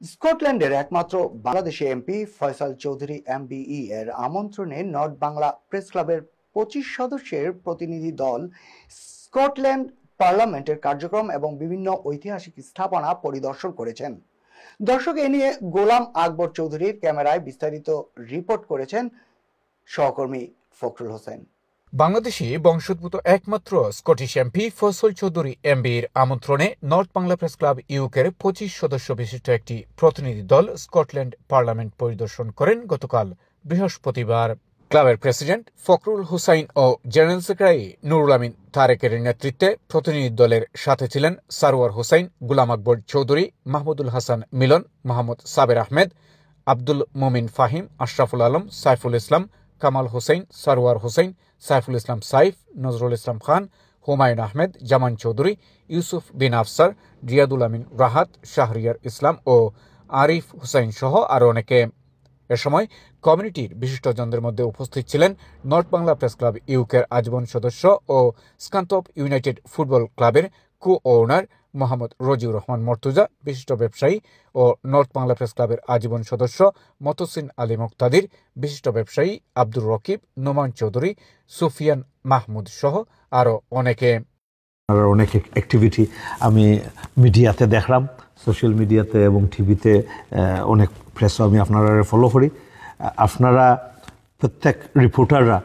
স্কটল্যান্ডের একমাত্র Bangladeshi MP Faisal Chowdhury MBE এর আমন্ত্রণে নর্থ বাংলা প্রেস ক্লাবের 25 সদস্যের প্রতিনিধি দল স্কটল্যান্ড পার্লামেন্টের কার্যক্রম এবং বিভিন্ন ঐতিহাসিক স্থাপনা পরিদর্শন করেছেন। দর্শক, এ নিয়ে গোলাম আকবর চৌধুরীর ক্যামেরায় বিস্তারিত রিপোর্ট করেছেন সহকর্মী ফখরুল হোসেন। বাংলাদেশি বংশোদ্ভূত একমাত্র স্কটিশ এমপি ফয়সাল চৌধুরী এমবির আমন্ত্রণে নর্থ বাংলা প্রেস ক্লাব ইউকের 25 সদস্য বিশিষ্ট একটি প্রতিনিধি দল স্কটল্যান্ড পার্লামেন্ট পরিদর্শন করেন গতকাল বৃহস্পতিবার। ক্লাবের প্রেসিডেন্ট ফখরুল হোসাইন ও জেনারেল সেক্রেটারি নুরুল আমিন তারেকের নেতৃত্বে প্রতিনিধি দলের সাথে ছিলেন সারওয়ার হোসাইন, গোলাম আকবর চৌধুরী, মাহমুদুল হাসান মিলন, মোহাম্মদ সাবের আহমেদ, আব্দুল মোমিন ফাহিম, আশরাফুল আলম, সাইফুল ইসলাম, কামাল হোসেন, সারওয়ার হোসেন, সাইফুল ইসলাম সাইফ, নজরুল ইসলাম খান, হুমায়ুন আহমেদ, জামান চৌধুরী, ইউসুফ বিন আফসার, রিয়াদুল আমিন রাহাত, শাহরিয়ার ইসলাম ও আরিফ হুসাইন সহ আরও অনেকে। এ সময় কমিউনিটির বিশিষ্টজনদের মধ্যে উপস্থিত ছিলেন নর্থ বাংলা প্রেস ক্লাব ইউকের আজীবন সদস্য ও স্কান্তপ ইউনাইটেড ফুটবল ক্লাবের কো ওনার মোহাম্মদ রজিউর রহমান মর্তুজা, বিশিষ্ট ব্যবসায়ী ও নর্থ বাংলা প্রেস ক্লাবের আজীবন সদস্য মতসিন আলী মুক্তাদির, বিশিষ্ট ব্যবসায়ী আব্দুর রকিব, নোমান চৌধুরী, সুফিয়ান মাহমুদ সহ আরও অনেকে। অনেক অ্যাক্টিভিটি আমি মিডিয়াতে দেখলাম, সোশ্যাল মিডিয়াতে এবং টিভিতে অনেক প্রেসও আমি আপনারা ফলো করি। আপনারা প্রত্যেক রিপোর্টাররা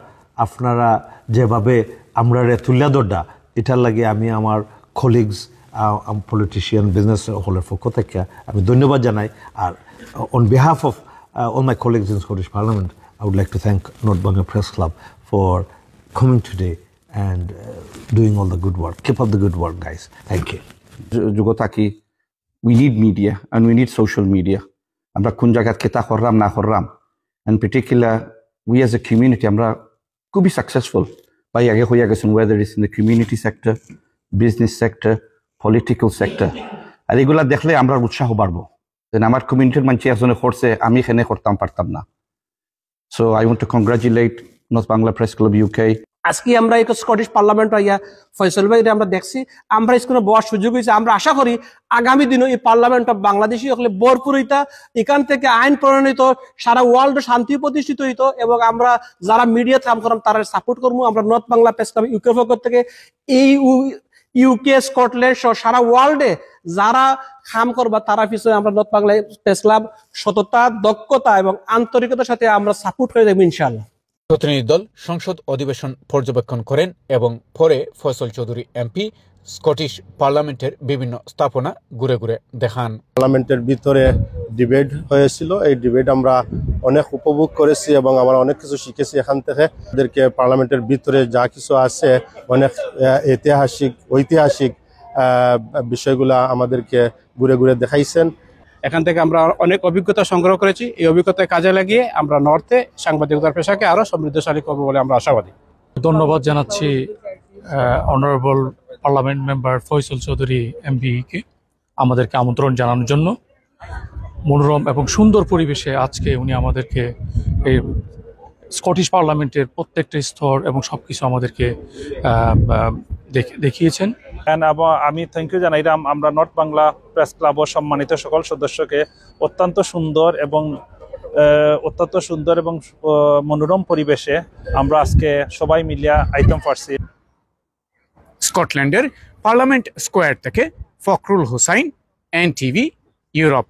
আপনারা যেভাবে আমরা তুলিয়া ধরডা, এটার লাগে আমি আমার কলিগস, পলিটিশিয়ান, বিজনেস হলের পক্ষ থেকে আমি ধন্যবাদ জানাই। আর on behalf of all my colleagues in Scottish Parliament, I would like to thank North Bangla Press Club for coming today and doing all the good work. Keep up the good work, guys. Thank you. Jugotaki, we need media and we need social media. Amra kun jagat kita khorram na khorram. In particular, we as a community, amra could be successful by age hoya gesun, whether it's in the community sector, business sector, political sector. আর এগুলা দেখলে আমরা উৎসাহ বাড়বো। আমার কমিউনিটির মানুষ একজনে করছে, আমি এখানে করতাম পারতাম না। So I want to congratulate north Bangla press club UK. আজকে আমরা এই স্কটিশ পার্লামেন্ট আইয়া ফয়সাল ভাই আমরা দেখছি, আমরা স্কুলে বসার সুযোগ হয়েছে। আমরা আশা করি আগামী দিনে এই পার্লামেন্ট অফ বাংলাদেশি হলে ভরপুর হইতা, এখান থেকে আইন প্রণয়িত, সারা ওয়ার্ল্ড শান্তি প্রতিষ্ঠিত হইত এবং আমরা যারা মিডিয়াতে কাম করলাম তারা সাপোর্ট করবো। আমরা নর্থ বাংলা প্রেস ক্লাব ইউকের পক্ষ থেকে এই ইউকে, স্কটল্যান্ড সহ সারা ওয়ার্ল্ডে যারা কাম করবা তারা পিছনে আমরা নর্থ বাংলা প্রেস ক্লাব সততা, দক্ষতা এবং আন্তরিকতার সাথে আমরা সাপোর্ট করে দেবো ইনশাআল্লাহ। প্রতিনিধি দল সংসদ অধিবেশন পর্যবেক্ষণ করেন এবং পরে ফয়সাল চৌধুরী এমপি স্কটিশ পার্লামেন্টের বিভিন্ন স্থাপনা ঘুরে ঘুরে দেখান। পার্লামেন্টের ভিতরে ডিবেট হয়েছিল, এই ডিবেট আমরা অনেক উপভোগ করেছি এবং আমরা অনেক কিছু শিখেছি এখান থেকে। আমাদেরকে পার্লামেন্টের ভিতরে যা কিছু আছে অনেক ঐতিহাসিক বিষয়গুলা আমাদেরকে ঘুরে ঘুরে দেখাইছেন। এখান থেকে আমরা অনেক অভিজ্ঞতা সংগ্রহ করেছি। এই অভিজ্ঞতা কাজে লাগিয়ে আমরা নর্থে সাংবাদিকতার পেশাকে আরো সমৃদ্ধশালী করবো বলে আমরা আশাবাদী। ধন্যবাদ জানাচ্ছি honourable parliament member Faisal Chowdhury এমপিকে আমাদেরকে আমন্ত্রণ জানানোর জন্য। মনোরম এবং সুন্দর পরিবেশে আজকে উনি আমাদেরকে এই স্কটিশ পার্লামেন্টের প্রত্যেকটা স্তর এবং সবকিছু আমাদেরকে দেখিয়েছেন। আমি থ্যাংক ইউ জানাই আমরা নর্থ বাংলা প্রেস ক্লাব ও সম্মানিত সকল সদস্যকে অত্যন্ত সুন্দর এবং মনোরম পরিবেশে আমরা আজকে সবাই মিলিয়া আইটেম পারছি। স্কটল্যান্ডের পার্লামেন্ট স্কোয়ার থেকে ফখরুল হোসাইন, NTV, ইউরোপ।